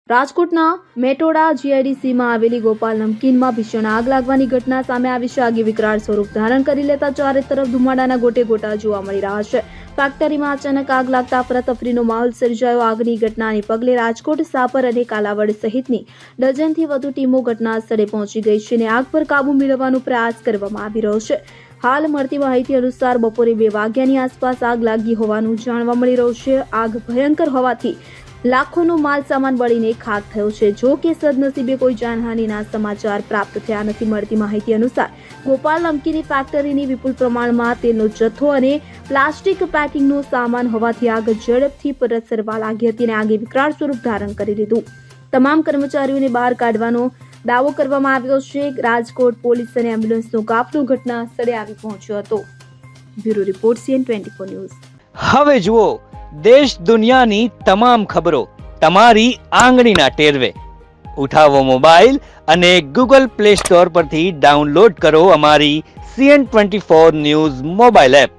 રાજકોટના મેટોડા જીઆઈડીસીમાં આવેલી ગોપાલ નમકીનમાં ભીષણ આગ લાગવાની ઘટના સામે આવી છે. આગે વિકરાળ સ્વરૂપ ધારણ કરી લેતા ચારે તરફ ધુમાડાના ગોટે ગોટા જોવા મળી રહ્યા છે. ફેક્ટરીમાં અચાનક આગ લાગતા અફરાતફરીનો માહોલ સર્જાયો. આગની ઘટનાને પગલે રાજકોટ, સાપર અને કાલાવડ સહિતની ડઝનથી વધુ ટીમો ઘટના સ્થળે પહોંચી ગઈ છે અને આગ પર કાબુ મેળવવાનો પ્રયાસ કરવામાં આવી રહ્યો છે. હાલ મળતી માહિતી અનુસાર બપોરે 2 વાગ્યાની આસપાસ આગ લાગી હોવાનું જાણવા મળી રહ્યું છે. આગ ભયંકર હોવાથી લાખોનો માલ સામાન બળીને ખાખ થયો છે. જો કે સદનસીબે કોઈ જાનહાનિના સમાચાર પ્રાપ્ત થયા નથી. મળતી માહિતી અનુસાર ગોપાલ નમકીની ફેક્ટરીની વિપુલ પ્રમાણમાં તેલનો જથ્થો અને પ્લાસ્ટિક પેકિંગનો સામાન હોવાથી આગ ઝડપથી પ્રસરવા લાગી હતી અને આગે વિકરાળ સ્વરૂપ ધારણ કરી લીધું. તમામ કર્મચારીઓને બહાર કાઢવાનો દાવો કરવામાં આવ્યો છે. રાજકોટ પોલીસ અને એમ્બ્યુલન્સનો કાફલો ઘટના સ્થળે આવી પહોંચ્યો હતો. Bureau report CN24 news. હવે જુઓ દેશ દુનિયાની તમામ ખબરો તમારી આંગળીના ટેરવે. ઉઠાવો મોબાઈલ અને Google Play Store પરથી ડાઉનલોડ કરો અમારી CN24 ન્યૂઝ મોબાઈલ એપ.